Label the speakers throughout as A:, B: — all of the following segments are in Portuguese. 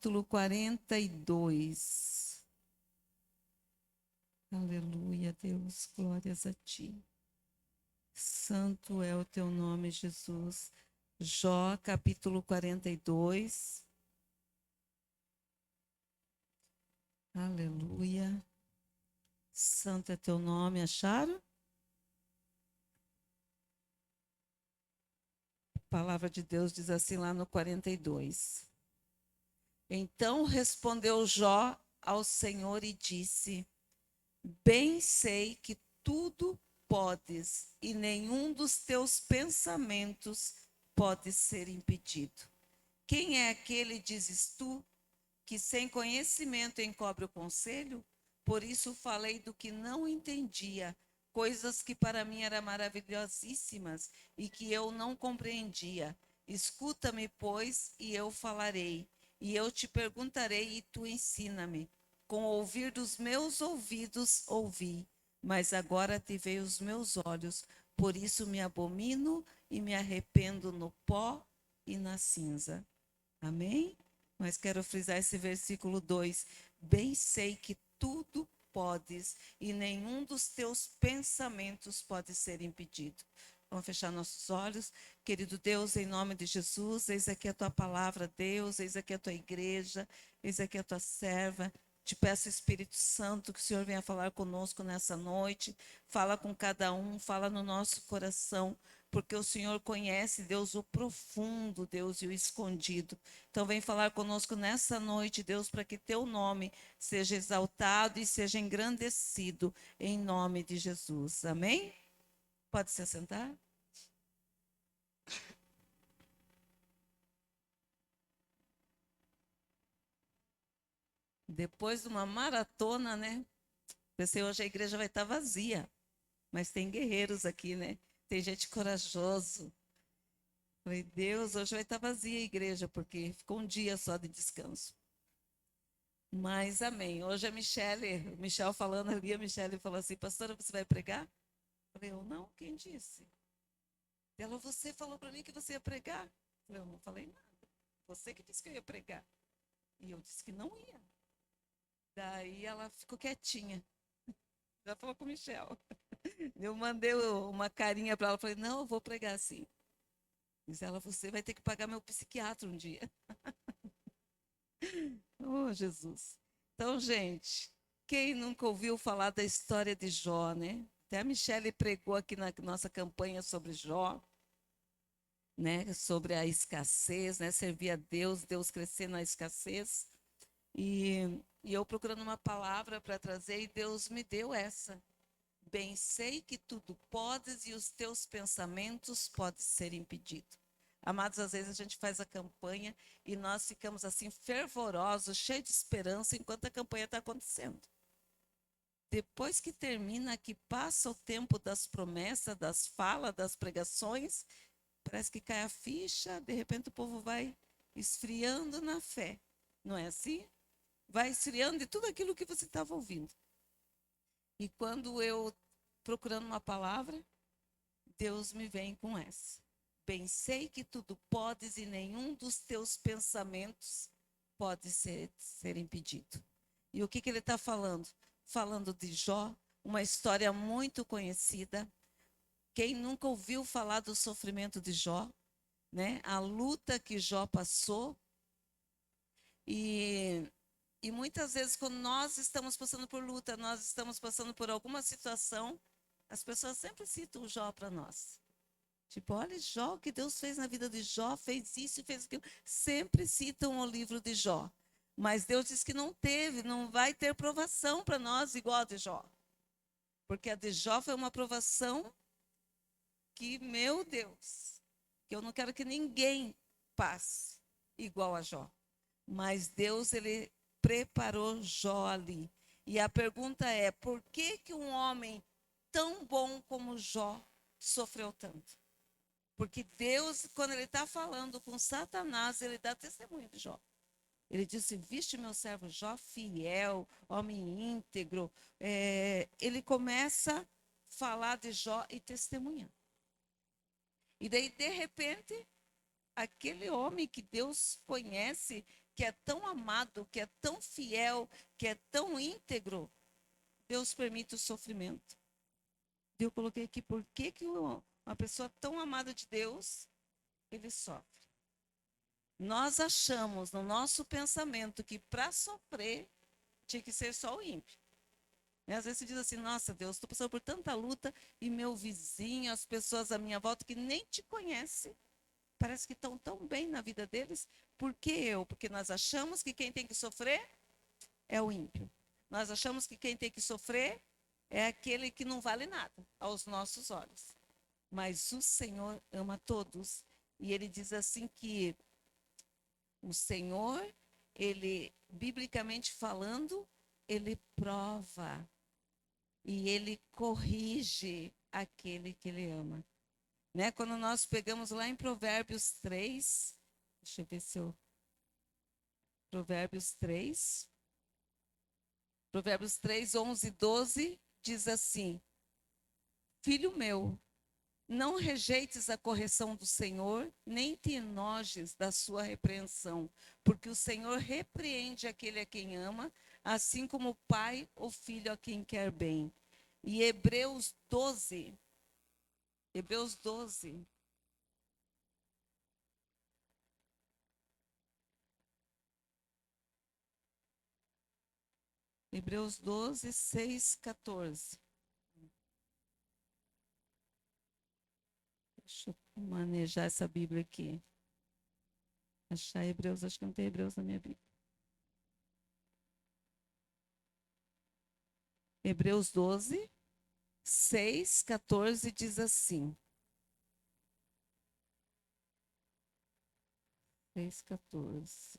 A: capítulo 42. Aleluia, Deus, glórias a ti. Santo é o teu nome, Jesus. Jó, capítulo 42. Aleluia. Santo é teu nome, acharam? A palavra de Deus diz assim lá no 42. Então respondeu Jó ao Senhor e disse: Bem sei que tudo podes e nenhum dos teus pensamentos pode ser impedido. Quem é aquele, dizes tu, que sem conhecimento encobre o conselho? Por isso falei do que não entendia, coisas que para mim eram maravilhosíssimas e que eu não compreendia. Escuta-me, pois, e eu falarei, e eu te perguntarei e tu ensina-me. Com o ouvir dos meus ouvidos ouvi, mas agora te veio os meus olhos, por isso me abomino e me arrependo no pó e na cinza. Amém? Mas quero frisar esse versículo 2. Bem sei que tudo podes e nenhum dos teus pensamentos pode ser impedido. Vamos fechar nossos olhos. Querido Deus, em nome de Jesus, eis aqui a tua palavra, Deus, eis aqui a tua igreja, eis aqui a tua serva. Te peço, Espírito Santo, que o Senhor venha falar conosco nessa noite. Fala com cada um, fala no nosso coração, porque o Senhor conhece, Deus, o profundo, Deus, e o escondido. Então, vem falar conosco nessa noite, Deus, para que teu nome seja exaltado e seja engrandecido, em nome de Jesus. Amém? Pode se assentar? Depois de uma maratona, né? Pensei, hoje a igreja vai estar vazia, mas tem guerreiros aqui, né? Tem gente corajoso. Falei, Deus, hoje vai estar vazia a igreja, porque ficou um dia só de descanso. Mas amém. Hoje a Michele, o Michel falando ali, a Michele falou assim, pastora, você vai pregar? Falei, eu não, quem disse? Ela, você falou para mim que você ia pregar. Eu não falei nada. Você que disse que eu ia pregar. E eu disse que não ia. Daí ela ficou quietinha. Já falou com o Michel. Eu mandei uma carinha para ela, falei, não, eu vou pregar sim. Diz ela, você vai ter que pagar meu psiquiatra um dia. Oh, Jesus. Então, gente, quem nunca ouviu falar da história de Jó, né? Até a Michele pregou aqui na nossa campanha sobre Jó, né? Sobre a escassez, né? Servir a Deus, Deus crescer na escassez. E eu procurando uma palavra para trazer, e Deus me deu essa. Bem sei que tudo podes e os teus pensamentos podem ser impedidos. Amados, às vezes a gente faz a campanha e nós ficamos assim fervorosos, cheios de esperança enquanto a campanha está acontecendo. Depois que termina, que passa o tempo das promessas, das falas, das pregações, parece que cai a ficha, de repente o povo vai esfriando na fé. Não é assim? Vai esfriando de tudo aquilo que você estava ouvindo. E quando eu, procurando uma palavra, Deus me vem com essa. Bem sei que tudo podes e nenhum dos teus pensamentos pode ser impedido. E o que ele está falando? Falando de Jó, uma história muito conhecida. Quem nunca ouviu falar do sofrimento de Jó, né? A luta que Jó passou. E muitas vezes, quando nós estamos passando por luta, nós estamos passando por alguma situação, as pessoas sempre citam o Jó para nós. Tipo, olha Jó, o que Deus fez na vida de Jó, fez isso e fez aquilo. Sempre citam o livro de Jó. Mas Deus diz que não teve, não vai ter provação para nós igual a de Jó. Porque a de Jó foi uma provação que, meu Deus, que eu não quero que ninguém passe igual a Jó. Mas Deus, ele preparou Jó ali. E a pergunta é, por que que um homem tão bom como Jó sofreu tanto? Porque Deus, quando ele está falando com Satanás, ele dá testemunho de Jó. Ele disse, viste meu servo Jó, fiel, homem íntegro. Ele começa a falar de Jó e testemunhar. E daí, de repente, aquele homem que Deus conhece, que é tão amado, que é tão fiel, que é tão íntegro, Deus permite o sofrimento. Eu coloquei aqui, por que uma pessoa tão amada de Deus, ele sofre? Nós achamos no nosso pensamento que para sofrer tinha que ser só o ímpio. Às vezes você diz assim, nossa Deus, estou passando por tanta luta e meu vizinho, as pessoas à minha volta que nem te conhecem, parece que estão tão bem na vida deles. Por que eu? Porque nós achamos que quem tem que sofrer é o ímpio. Nós achamos que quem tem que sofrer é aquele que não vale nada aos nossos olhos. Mas o Senhor ama todos. E ele diz assim que o Senhor, ele, biblicamente falando, ele prova e ele corrige aquele que ele ama. Né? Quando nós pegamos lá em Provérbios 3, deixa eu ver se eu... Provérbios 3, 11 e 12, diz assim: Filho meu, não rejeites a correção do Senhor, nem te enojes da sua repreensão, porque o Senhor repreende aquele a quem ama, assim como o pai ou filho a quem quer bem. E Hebreus 12, Hebreus 12, Hebreus 12, 6, 14. Deixa eu manejar essa Bíblia aqui. Achar Hebreus, acho que não tem Hebreus na minha Bíblia. Hebreus 12, 6, 14 diz assim. 6, 14.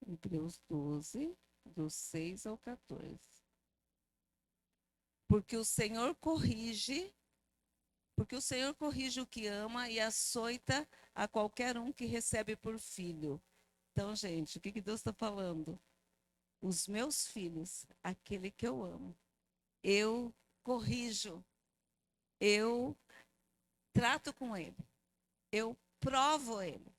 A: Hebreus 12, do 6 ao 14. Porque o Senhor corrige, porque o Senhor corrige o que ama e açoita a qualquer um que recebe por filho. Então, gente, o que Deus está falando? Os meus filhos, aquele que eu amo, eu corrijo, eu trato com ele, eu provo ele.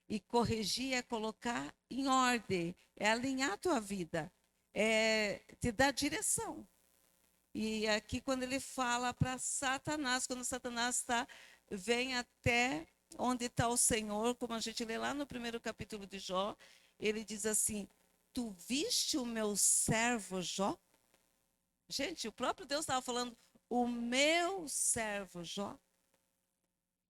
A: E corrigir é colocar em ordem, é alinhar a tua vida, é te dar direção. E aqui quando ele fala para Satanás, quando Satanás vem até onde está o Senhor, como a gente lê lá no primeiro capítulo de Jó, ele diz assim, tu viste o meu servo Jó? Gente, o próprio Deus estava falando, o meu servo Jó.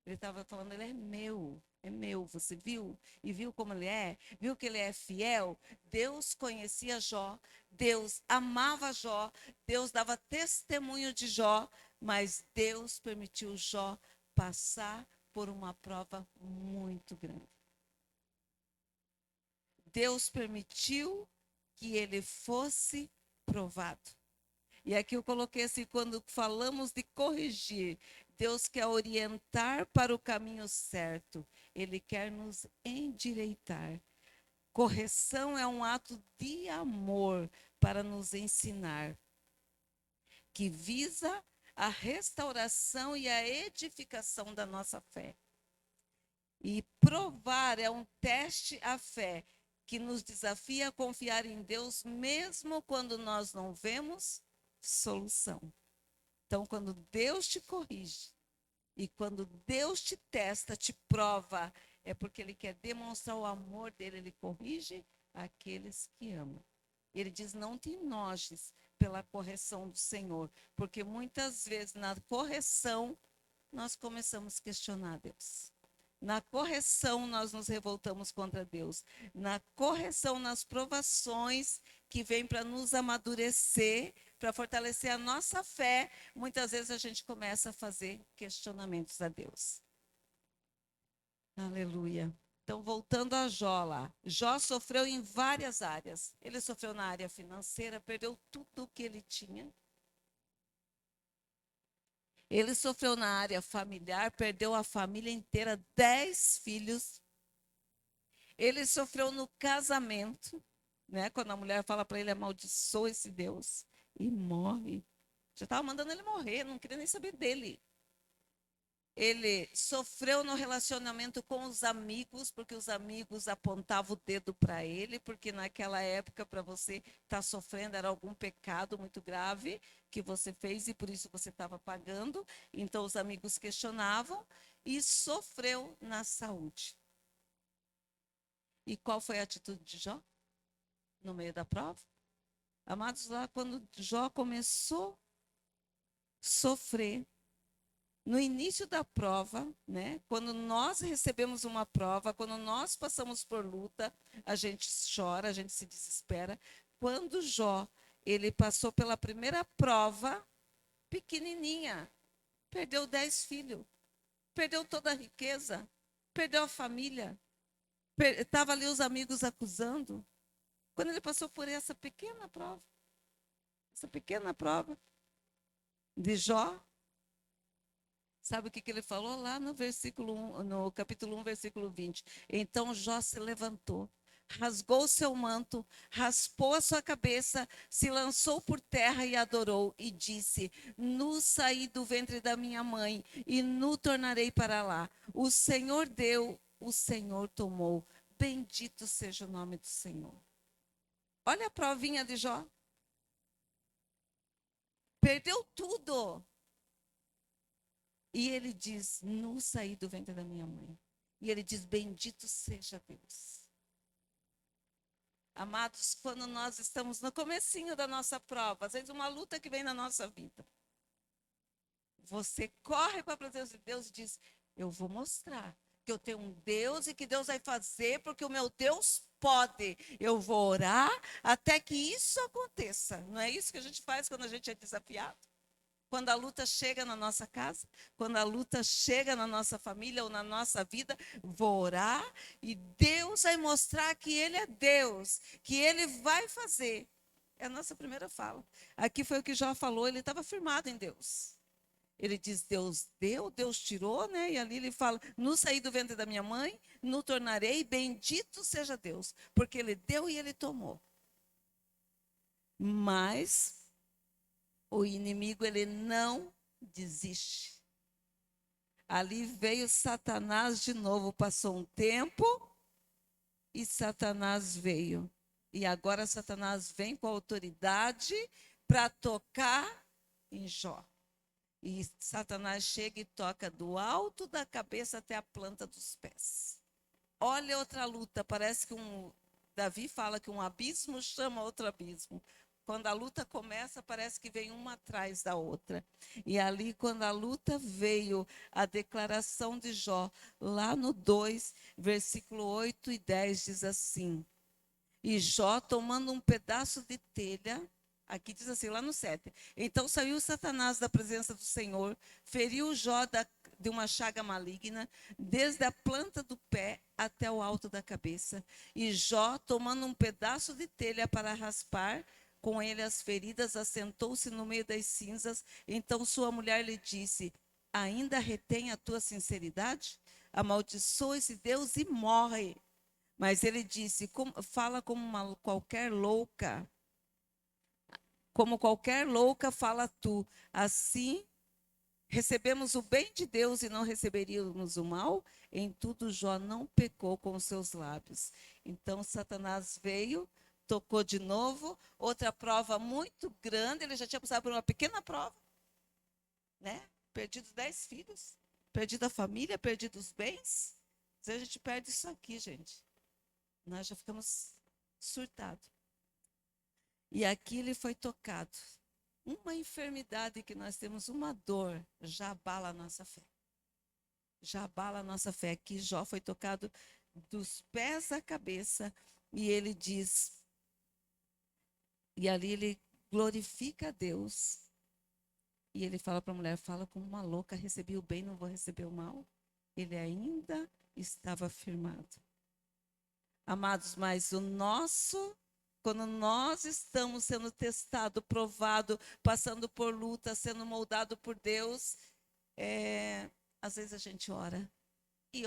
A: Ele estava falando, ele é meu, você viu? E viu como ele é? Viu que ele é fiel? Deus conhecia Jó, Deus amava Jó, Deus dava testemunho de Jó, mas Deus permitiu Jó passar por uma prova muito grande. Deus permitiu que ele fosse provado. E aqui eu coloquei assim, quando falamos de corrigir, Deus quer orientar para o caminho certo. Ele quer nos endireitar. Correção é um ato de amor para nos ensinar, que visa a restauração e a edificação da nossa fé. E provar é um teste à fé, que nos desafia a confiar em Deus, mesmo quando nós não vemos solução. Então, quando Deus te corrige e quando Deus te testa, te prova, é porque Ele quer demonstrar o amor dele. Ele corrige aqueles que amam. Ele diz, não te enojes pela correção do Senhor, porque muitas vezes na correção nós começamos a questionar Deus. Na correção, nós nos revoltamos contra Deus. Na correção, nas provações que vêm para nos amadurecer, para fortalecer a nossa fé, muitas vezes a gente começa a fazer questionamentos a Deus. Aleluia. Então, voltando a Jó lá. Jó sofreu em várias áreas. Ele sofreu na área financeira, perdeu tudo o que ele tinha. Ele sofreu na área familiar, perdeu a família inteira, 10 filhos. Ele sofreu no casamento, né? Quando a mulher fala para ele, amaldiçoa esse Deus, e morre. Já estava mandando ele morrer, não queria nem saber dele. Ele sofreu no relacionamento com os amigos, porque os amigos apontavam o dedo para ele, porque naquela época, para você estar sofrendo, era algum pecado muito grave que você fez e por isso você estava pagando. Então, os amigos questionavam e sofreu na saúde. E qual foi a atitude de Jó no meio da prova? Amados, lá quando Jó começou a sofrer, no início da prova, né? Quando nós recebemos uma prova, quando nós passamos por luta, a gente chora, a gente se desespera. Quando Jó, ele passou pela primeira prova, pequenininha, perdeu 10 filhos, perdeu toda a riqueza, perdeu a família, estava ali os amigos acusando. Quando ele passou por essa pequena prova de Jó, sabe o que ele falou lá no versículo 1, no capítulo 1, versículo 20? Então Jó se levantou, rasgou seu manto, raspou a sua cabeça, se lançou por terra e adorou, e disse: Nu saí do ventre da minha mãe, e nu tornarei para lá. O Senhor deu, o Senhor tomou. Bendito seja o nome do Senhor. Olha a provinha de Jó. Perdeu tudo. E ele diz: Nu saí do ventre da minha mãe. E ele diz: Bendito seja Deus. Amados, quando nós estamos no comecinho da nossa prova, às vezes uma luta que vem na nossa vida, você corre para a presença de Deus e diz: Eu vou mostrar que eu tenho um Deus e que Deus vai fazer, porque o meu Deus pode. Eu vou orar até que isso aconteça. Não é isso que a gente faz quando a gente é desafiado? Quando a luta chega na nossa casa, quando a luta chega na nossa família ou na nossa vida, vou orar e Deus vai mostrar que Ele é Deus, que Ele vai fazer. É a nossa primeira fala. Aqui foi o que Jó falou, ele estava firmado em Deus. Ele diz: Deus deu, Deus tirou, né? E ali ele fala: No saí do ventre da minha mãe, no tornarei, bendito seja Deus, porque Ele deu e Ele tomou. Mas o inimigo, ele não desiste. Ali veio Satanás de novo, passou um tempo e Satanás veio. E agora Satanás vem com autoridade para tocar em Jó. E Satanás chega e toca do alto da cabeça até a planta dos pés. Olha outra luta, parece que Davi fala que um abismo chama outro abismo. Quando a luta começa, parece que vem uma atrás da outra. E ali, quando a luta veio, a declaração de Jó, lá no 2, versículo 8 e 10, diz assim: E Jó, tomando um pedaço de telha, aqui diz assim, lá no 7. Então saiu Satanás da presença do Senhor, feriu Jó de uma chaga maligna, desde a planta do pé até o alto da cabeça. E Jó, tomando um pedaço de telha para raspar com ele as feridas, assentou-se no meio das cinzas. Então sua mulher lhe disse: Ainda retém a tua sinceridade? Amaldiçoa esse Deus e morre. Mas ele disse: Fala como uma qualquer louca. Como qualquer louca, fala tu. Assim, recebemos o bem de Deus e não receberíamos o mal? Em tudo, Jó não pecou com os seus lábios. Então, Satanás veio, tocou de novo. Outra prova muito grande. Ele já tinha passado por uma pequena prova, né? Perdido 10 filhos, perdido a família, perdido os bens. Às vezes a gente perde isso aqui, gente. Nós já ficamos surtados. E aqui ele foi tocado. Uma enfermidade que nós temos, uma dor, já abala a nossa fé. Já abala a nossa fé. Aqui Jó foi tocado dos pés à cabeça e ele diz, e ali ele glorifica a Deus. E ele fala para a mulher: Fala como uma louca, recebi o bem, não vou receber o mal. Ele ainda estava firmado. Amados, mas quando nós estamos sendo testado, provado, passando por luta, sendo moldado por Deus, às vezes a gente ora, e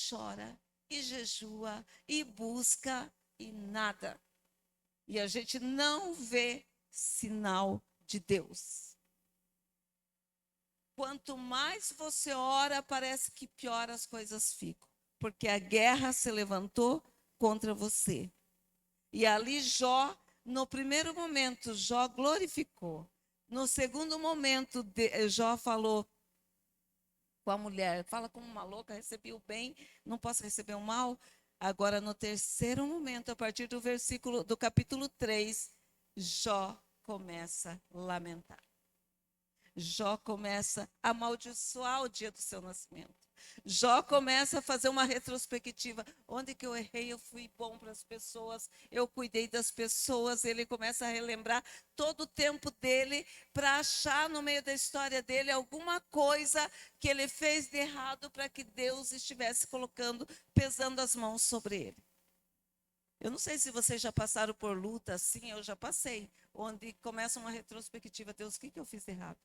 A: chora, e jejua, e busca, e nada. E a gente não vê sinal de Deus. quanto mais você ora, parece que pior as coisas ficam. Porque a guerra se levantou contra você. E ali Jó, no primeiro momento, Jó glorificou. No segundo momento, Jó falou com a mulher, fala como uma louca, recebi o bem, não posso receber o mal. Agora, no terceiro momento, a partir do capítulo 3, Jó começa a lamentar. Jó começa a amaldiçoar o dia do seu nascimento. Jó começa a fazer uma retrospectiva. Onde que eu errei? Eu fui bom para as pessoas, eu cuidei das pessoas. Ele começa a relembrar todo o tempo dele para achar no meio da história dele alguma coisa que ele fez de errado para que Deus estivesse colocando, pesando as mãos sobre ele. Eu não sei se vocês já passaram por luta assim, eu já passei, onde começa uma retrospectiva. Deus, o que eu fiz de errado?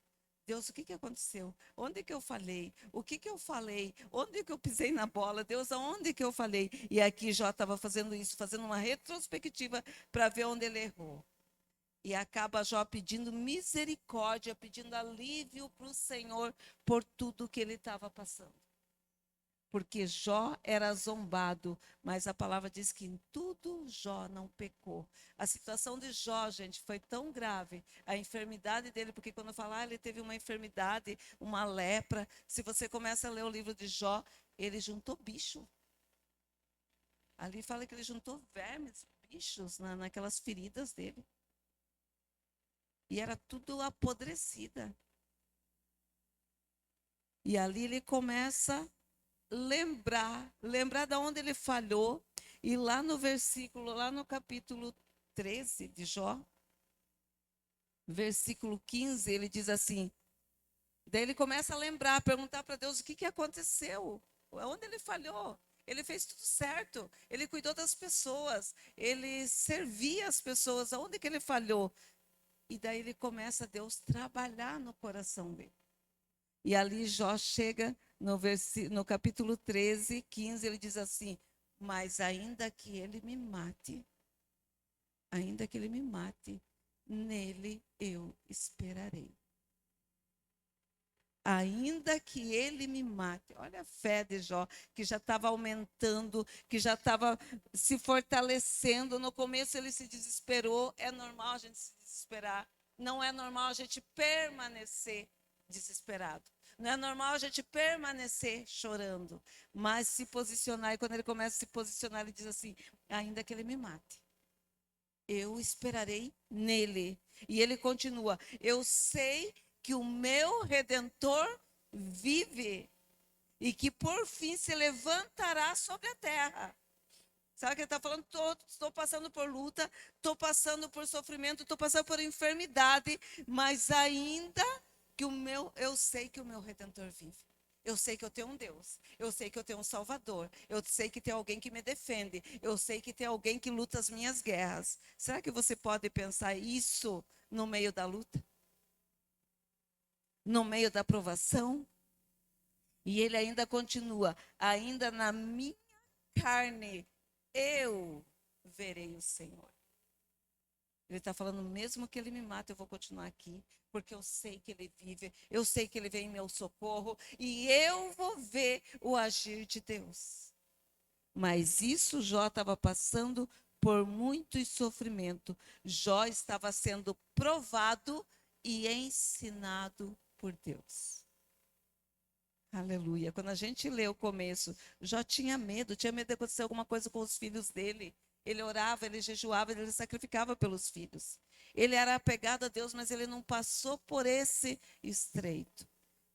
A: Deus, o que aconteceu? Onde que eu falei? O que eu falei? Onde que eu pisei na bola? Deus, aonde que eu falei? E aqui Jó estava fazendo isso, fazendo uma retrospectiva para ver onde ele errou. E acaba Jó pedindo misericórdia, pedindo alívio para o Senhor por tudo que ele estava passando. Porque Jó era zombado, mas a palavra diz que em tudo Jó não pecou. A situação de Jó, gente, foi tão grave, a enfermidade dele, porque quando falar ele teve uma enfermidade, uma lepra, se você começa a ler o livro de Jó, ele juntou bicho. Ali fala que ele juntou vermes, bichos, naquelas feridas dele. E era tudo apodrecida. E ali ele começa lembrar de onde ele falhou. E lá no versículo, lá no capítulo 13 de Jó, versículo 15, ele diz assim, daí ele começa a lembrar, perguntar para Deus o que aconteceu, onde ele falhou. Ele fez tudo certo, ele cuidou das pessoas, ele servia as pessoas, aonde que ele falhou? E daí ele começa a Deus trabalhar no coração dele. E ali Jó chega no capítulo 13, 15, ele diz assim, mas ainda que ele me mate, nele eu esperarei. Ainda que ele me mate. Olha a fé de Jó, que já estava aumentando, que já estava se fortalecendo. No começo ele se desesperou. É normal a gente se desesperar. Não é normal a gente permanecer desesperado. Não é normal a gente permanecer chorando. Mas se posicionar, e quando ele começa a se posicionar, ele diz assim: ainda que ele me mate, eu esperarei nele. E ele continua: eu sei que o meu Redentor vive e que por fim se levantará sobre a terra. Sabe o que ele está falando? Estou passando por luta, estou passando por sofrimento, estou passando por enfermidade, mas ainda que eu sei que o meu Redentor vive. Eu sei que eu tenho um Deus, eu sei que eu tenho um Salvador, eu sei que tem alguém que me defende, eu sei que tem alguém que luta as minhas guerras. Será que você pode pensar isso no meio da luta? No meio da provação? E ele ainda continua, ainda na minha carne eu verei o Senhor. Ele está falando, mesmo que ele me mate, eu vou continuar aqui, porque eu sei que ele vive, eu sei que ele vem em meu socorro, e eu vou ver o agir de Deus. Mas isso Jó estava passando por muito sofrimento. Jó estava sendo provado e ensinado por Deus. Aleluia. Quando a gente lê o começo, Jó tinha medo de acontecer alguma coisa com os filhos dele. Ele orava, ele jejuava, ele sacrificava pelos filhos. Ele era apegado a Deus, mas ele não passou por esse estreito.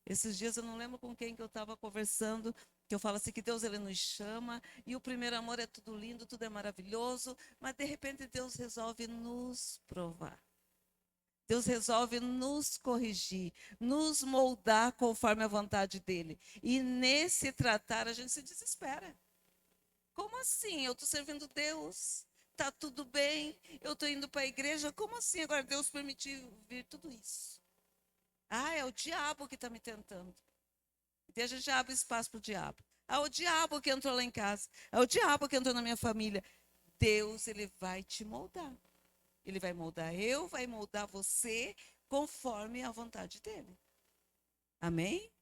A: Esses dias eu não lembro com quem que eu estava conversando, que eu falo assim que Deus ele nos chama e o primeiro amor é tudo lindo, tudo é maravilhoso, mas de repente Deus resolve nos provar. Deus resolve nos corrigir, nos moldar conforme a vontade dele. E nesse tratar a gente se desespera. Como assim? Eu estou servindo Deus, está tudo bem, eu estou indo para a igreja, como assim agora Deus permitiu vir tudo isso? Ah, é o diabo que está me tentando. E a gente já abre espaço para o diabo. É o diabo que entrou lá em casa, é o diabo que entrou na minha família. Deus, ele vai te moldar. Ele vai moldar vai moldar você conforme a vontade dele. Amém?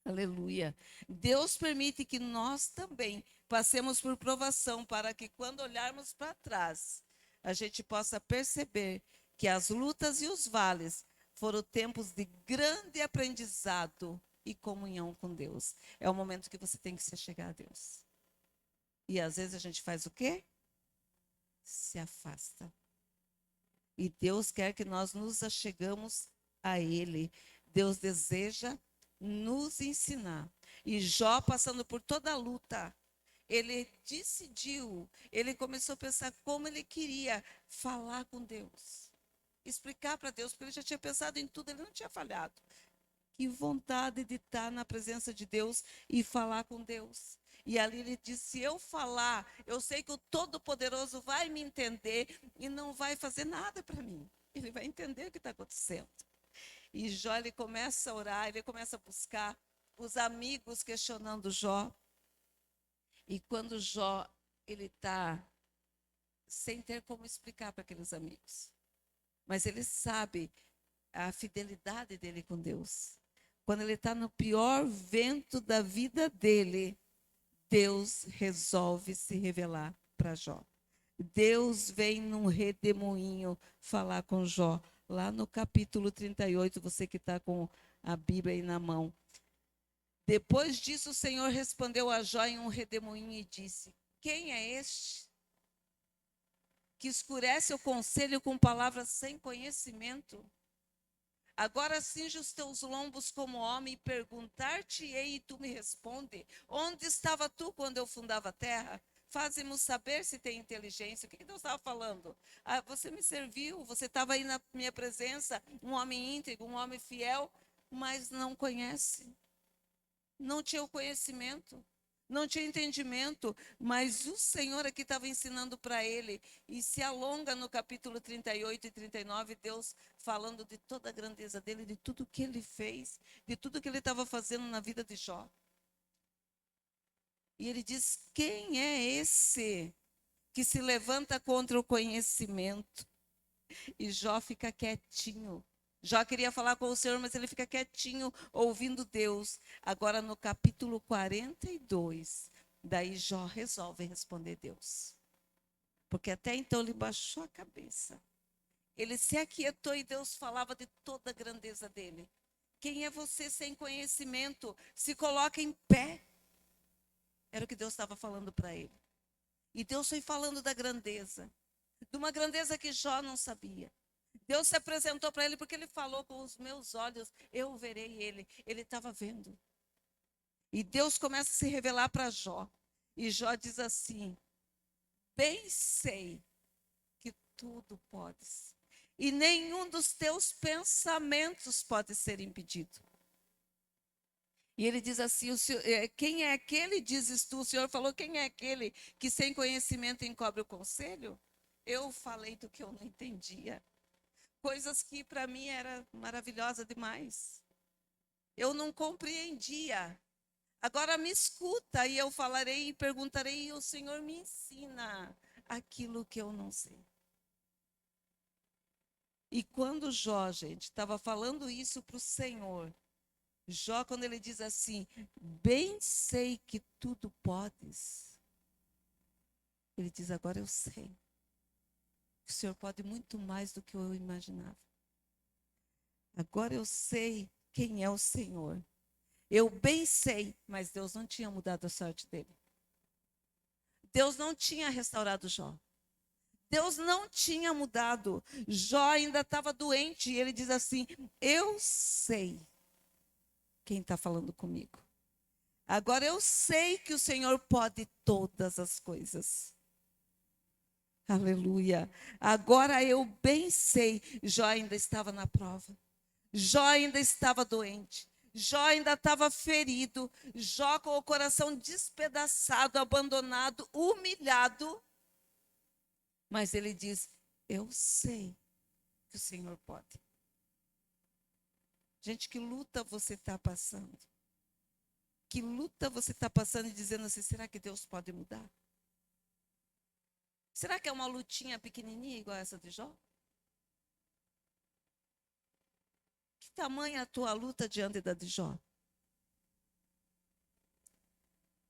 A: Aleluia. Deus permite que nós também passemos por provação para que quando olharmos para trás, a gente possa perceber que as lutas e os vales foram tempos de grande aprendizado e comunhão com Deus. É o momento que você tem que se chegar a Deus. E às vezes a gente faz o quê? Se afasta. E Deus quer que nós nos achegamos a Ele. Deus deseja nos ensinar. E Jó, passando por toda a luta, ele decidiu, ele começou a pensar como ele queria falar com Deus. Explicar para Deus, porque ele já tinha pensado em tudo, ele não tinha falhado. Que vontade de estar na presença de Deus e falar com Deus. E ali ele disse: se eu falar, eu sei que o Todo-Poderoso vai me entender e não vai fazer nada para mim. Ele vai entender o que está acontecendo. E Jó, ele começa a orar, ele começa a buscar os amigos questionando Jó. E quando Jó, ele está sem ter como explicar para aqueles amigos. Mas ele sabe a fidelidade dele com Deus. Quando ele está no pior vento da vida dele, Deus resolve se revelar para Jó. Deus vem num redemoinho falar com Jó. Lá no capítulo 38, você que está com a Bíblia aí na mão. Depois disso, o Senhor respondeu a Jó em um redemoinho e disse: quem é este que escurece o conselho com palavras sem conhecimento? Agora cinge os teus lombos como homem e perguntar-te-ei e tu me responde. Onde estava tu quando eu fundava a terra? Faze-nos saber se tem inteligência. O que Deus estava falando? Ah, você me serviu, você estava aí na minha presença, um homem íntegro, um homem fiel, mas não conhece. Não tinha o conhecimento, não tinha entendimento, mas o Senhor aqui estava ensinando para ele. E se alonga no capítulo 38 e 39, Deus falando de toda a grandeza dele, de tudo que ele fez, de tudo que ele estava fazendo na vida de Jó. E ele diz: quem é esse que se levanta contra o conhecimento? E Jó fica quietinho. Jó queria falar com o Senhor, mas ele fica quietinho, ouvindo Deus. Agora, no capítulo 42, daí Jó resolve responder Deus. Porque até então ele baixou a cabeça. Ele se aquietou e Deus falava de toda a grandeza dele. Quem é você sem conhecimento? Se coloca em pé. Era o que Deus estava falando para ele. E Deus foi falando da grandeza. De uma grandeza que Jó não sabia. Deus se apresentou para ele porque ele falou: com os meus olhos eu verei ele. Ele estava vendo. E Deus começa a se revelar para Jó. E Jó diz assim: bem sei que tudo podes. E nenhum dos teus pensamentos pode ser impedido. E ele diz assim: quem é aquele, dizes tu? O Senhor falou: quem é aquele que sem conhecimento encobre o conselho? Eu falei do que eu não entendia. Coisas que para mim era maravilhosa demais. Eu não compreendia. Agora me escuta e eu falarei e perguntarei e o Senhor me ensina aquilo que eu não sei. E quando Jó, gente, estava falando isso para o Senhor, Jó, quando ele diz assim: bem sei que tudo podes. Ele diz: agora eu sei. O Senhor pode muito mais do que eu imaginava. Agora eu sei quem é o Senhor. Eu bem sei, mas Deus não tinha mudado a sorte dele. Deus não tinha restaurado Jó. Deus não tinha mudado. Jó ainda estava doente e ele diz assim: eu sei quem está falando comigo. Agora eu sei que o Senhor pode todas as coisas. Aleluia. Agora eu bem sei. Jó ainda estava na prova. Jó ainda estava doente. Jó ainda estava ferido. Jó com o coração despedaçado, abandonado, humilhado. Mas ele diz: eu sei que o Senhor pode. Gente, que luta você está passando? Que luta você está passando e dizendo assim: será que Deus pode mudar? Será que é uma lutinha pequenininha igual essa de Jó? tamanha a tua luta diante da de Jó.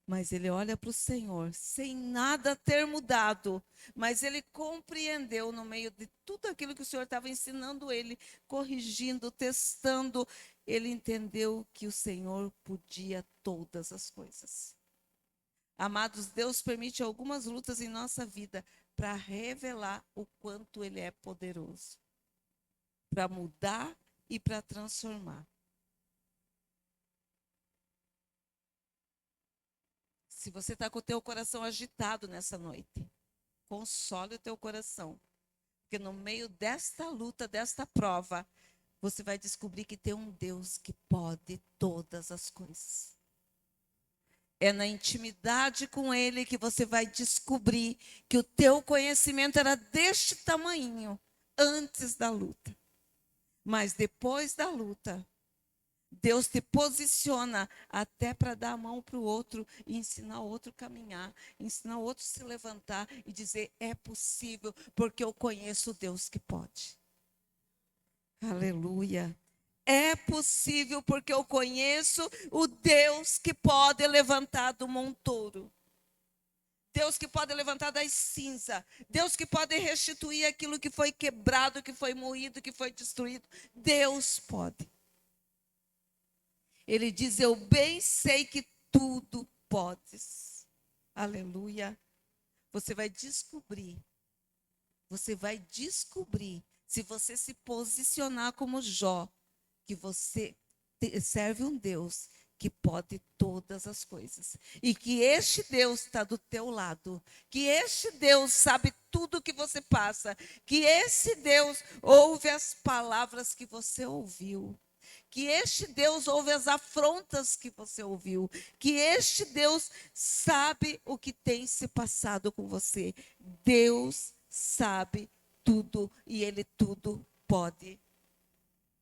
A: Mas ele olha para o Senhor, sem nada ter mudado. Mas ele compreendeu no meio de tudo aquilo que o Senhor estava ensinando ele, corrigindo, testando. Ele entendeu que o Senhor podia todas as coisas. Amados, Deus permite algumas lutas em nossa vida para revelar o quanto Ele é poderoso, para mudar e para transformar. Se você está com o teu coração agitado nessa noite, console o teu coração, porque no meio desta luta, desta prova, você vai descobrir que tem um Deus que pode todas as coisas. É na intimidade com Ele que você vai descobrir que o teu conhecimento era deste tamanho antes da luta. Mas depois da luta, Deus te posiciona até para dar a mão para o outro e ensinar o outro a caminhar, ensinar o outro a se levantar e dizer: é possível, porque eu conheço o Deus que pode. Aleluia. É possível porque eu conheço o Deus que pode levantar do montouro. Deus que pode levantar das cinzas. Deus que pode restituir aquilo que foi quebrado, que foi moído, que foi destruído. Deus pode. Ele diz: eu bem sei que tudo podes. Aleluia. Você vai descobrir. Você vai descobrir, se você se posicionar como Jó, que você serve um Deus que pode todas as coisas. E que este Deus está do teu lado. Que este Deus sabe tudo o que você passa. Que esse Deus ouve as palavras que você ouviu. Que este Deus ouve as afrontas que você ouviu. Que este Deus sabe o que tem se passado com você. Deus sabe tudo e Ele tudo pode.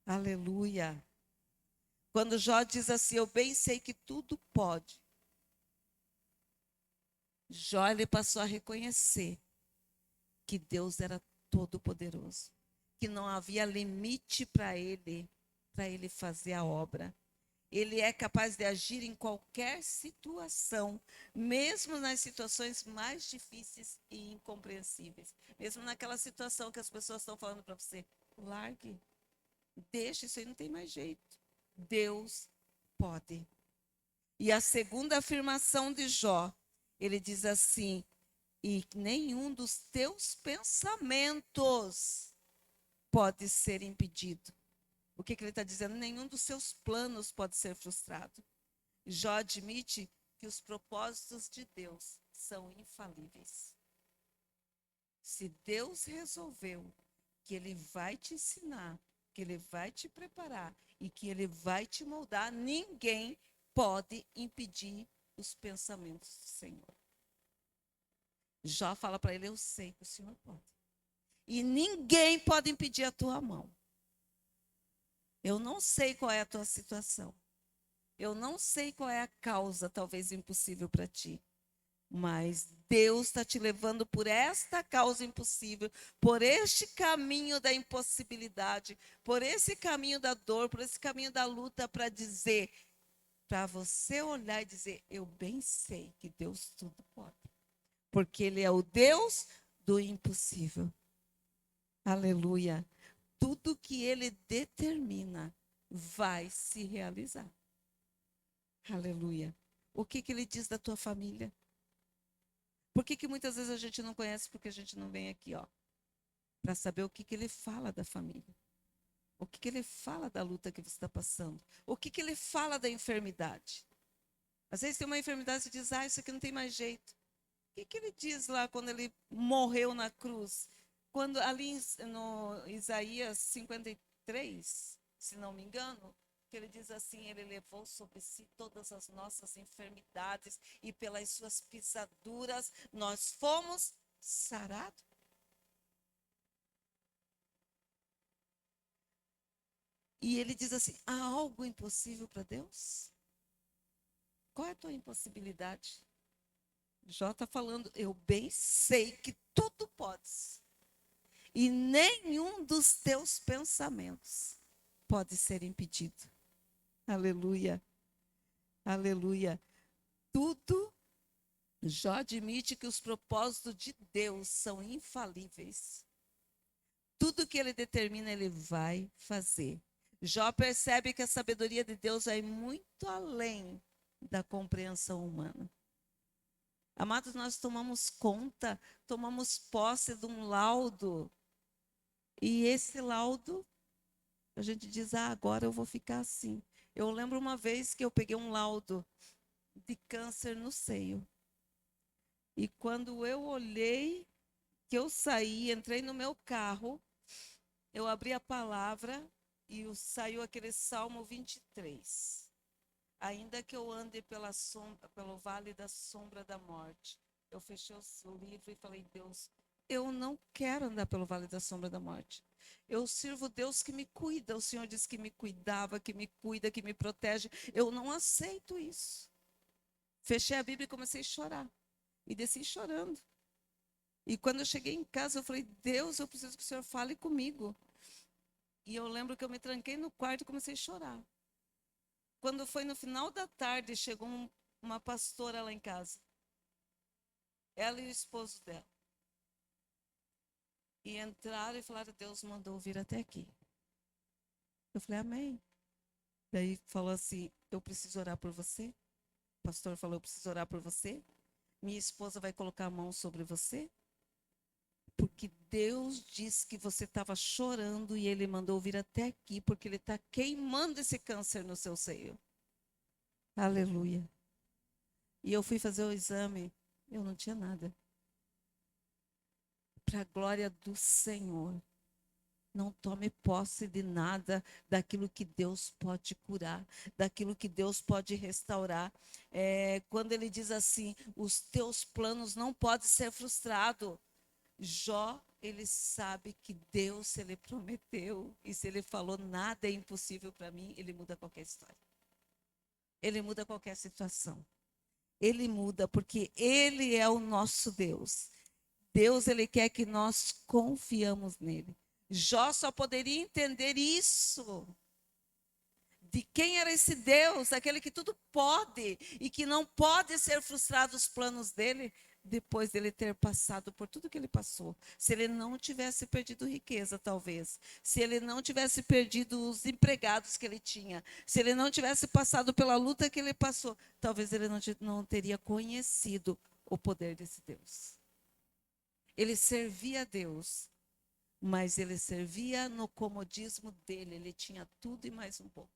A: Aleluia. Quando Jó diz assim: eu bem sei que tudo pode. Jó, ele passou a reconhecer que Deus era todo-poderoso. Que não havia limite para ele fazer a obra. Ele é capaz de agir em qualquer situação, mesmo nas situações mais difíceis e incompreensíveis. Mesmo naquela situação que as pessoas estão falando para você: largue, deixa, isso aí não tem mais jeito. Deus pode. E a segunda afirmação de Jó, ele diz assim: e nenhum dos teus pensamentos pode ser impedido. O que ele está dizendo? Nenhum dos seus planos pode ser frustrado. Jó admite que os propósitos de Deus são infalíveis. Se Deus resolveu que Ele vai te ensinar, que Ele vai te preparar e que Ele vai te moldar, ninguém pode impedir os pensamentos do Senhor. Jó fala para ele: eu sei que o Senhor pode. E ninguém pode impedir a tua mão. Eu não sei qual é a tua situação. Eu não sei qual é a causa, talvez impossível para ti. Mas Deus está te levando por esta causa impossível, por este caminho da impossibilidade, por esse caminho da dor, por esse caminho da luta, para dizer, para você olhar e dizer: eu bem sei que Deus tudo pode. Porque Ele é o Deus do impossível. Aleluia. Tudo que Ele determina vai se realizar. Aleluia. O que Ele diz da tua família? Por que muitas vezes a gente não conhece? Porque a gente não vem aqui, ó, para saber o que Ele fala da família. O que Ele fala da luta que você está passando. O que Ele fala da enfermidade. Às vezes tem uma enfermidade e você diz: ah, isso aqui não tem mais jeito. O que Ele diz lá quando Ele morreu na cruz? Quando ali no Isaías 53, se não me engano, que ele diz assim: ele levou sobre si todas as nossas enfermidades e pelas suas pisaduras nós fomos sarados. E ele diz assim: há algo impossível para Deus? Qual é a tua impossibilidade? Jó está falando: eu bem sei que tudo podes. E nenhum dos teus pensamentos pode ser impedido. Aleluia, aleluia. Tudo, Jó admite que os propósitos de Deus são infalíveis. Tudo que ele determina, ele vai fazer. Jó percebe que a sabedoria de Deus vai muito além da compreensão humana. Amados, nós tomamos conta, tomamos posse de um laudo. E esse laudo, a gente diz, agora eu vou ficar assim. Eu lembro uma vez que eu peguei um laudo de câncer no seio. E quando eu olhei, que eu saí, entrei no meu carro, eu abri a palavra e saiu aquele Salmo 23. Ainda que eu ande pelo vale da sombra da morte. Eu fechei o livro e falei, Deus, eu não quero andar pelo vale da sombra da morte. Eu sirvo Deus que me cuida. O Senhor disse que me cuidava, que me cuida, que me protege. Eu não aceito isso. Fechei a Bíblia e comecei a chorar. E desci chorando. E quando eu cheguei em casa, eu falei, Deus, eu preciso que o Senhor fale comigo. E eu lembro que eu me tranquei no quarto e comecei a chorar. Quando foi no final da tarde, chegou uma pastora lá em casa. Ela e o esposo dela. E entraram e falaram, Deus mandou vir até aqui. Eu falei, amém. Daí falou assim, eu preciso orar por você. O pastor falou, eu preciso orar por você. Minha esposa vai colocar a mão sobre você. Porque Deus disse que você estava chorando e Ele mandou vir até aqui, porque Ele está queimando esse câncer no seu seio. Aleluia. E eu fui fazer o exame, eu não tinha nada. Para a glória do Senhor. Não tome posse de nada daquilo que Deus pode curar, daquilo que Deus pode restaurar. Quando Ele diz assim, os teus planos não podem ser frustrados. Jó, ele sabe que Deus, se Ele prometeu, e se Ele falou, nada é impossível para mim, Ele muda qualquer história. Ele muda qualquer situação. Ele muda porque Ele é o nosso Deus. Deus, Ele quer que nós confiamos nele. Jó só poderia entender isso. De quem era esse Deus, aquele que tudo pode e que não pode ser frustrado os planos dele, depois dele ter passado por tudo que ele passou. Se ele não tivesse perdido riqueza, talvez. Se ele não tivesse perdido os empregados que ele tinha. Se ele não tivesse passado pela luta que ele passou, talvez ele não teria conhecido o poder desse Deus. Ele servia a Deus, mas ele servia no comodismo dele. Ele tinha tudo e mais um pouco.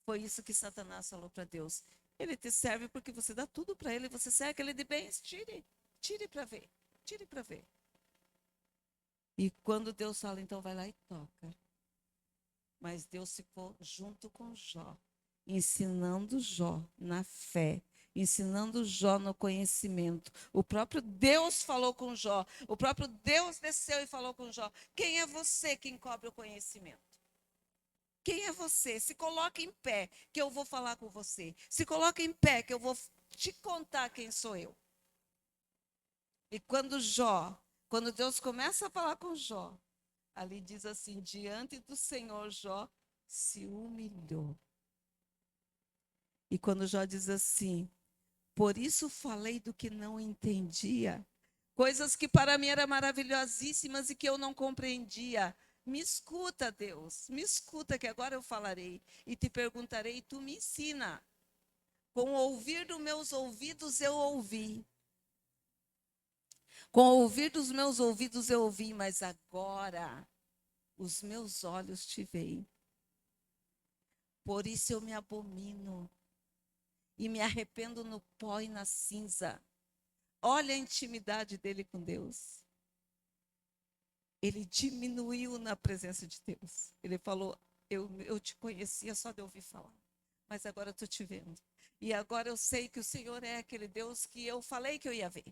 A: Foi isso que Satanás falou para Deus. Ele te serve porque você dá tudo para ele, você serve ele de bens, tire para ver, tire para ver. E quando Deus fala, então vai lá e toca. Mas Deus ficou junto com Jó, ensinando Jó na fé, ensinando Jó no conhecimento. O próprio Deus falou com Jó, o próprio Deus desceu e falou com Jó. Quem é você que encobre o conhecimento? Quem é você? Se coloque em pé, que eu vou falar com você. Se coloque em pé, que eu vou te contar quem sou eu. E quando Deus começa a falar com Jó, ali diz assim, diante do Senhor, Jó se humilhou. E quando Jó diz assim, por isso falei do que não entendia, coisas que para mim eram maravilhosíssimas e que eu não compreendia. Me escuta, Deus, me escuta que agora eu falarei e te perguntarei e tu me ensina. Com o ouvir dos meus ouvidos eu ouvi. Com o ouvir dos meus ouvidos eu ouvi, mas agora os meus olhos te veem. Por isso eu me abomino e me arrependo no pó e na cinza. Olha a intimidade dele com Deus. Ele diminuiu na presença de Deus. Ele falou, eu te conhecia só de ouvir falar, mas agora eu estou te vendo. E agora eu sei que o Senhor é aquele Deus que eu falei que eu ia ver.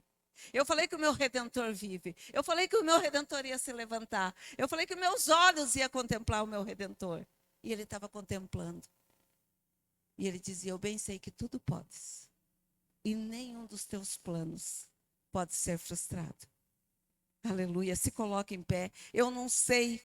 A: Eu falei que o meu Redentor vive. Eu falei que o meu Redentor ia se levantar. Eu falei que meus olhos iam contemplar o meu Redentor. E ele estava contemplando. E ele dizia, eu bem sei que tudo podes. E nenhum dos teus planos pode ser frustrado. Aleluia, se coloque em pé. Eu não sei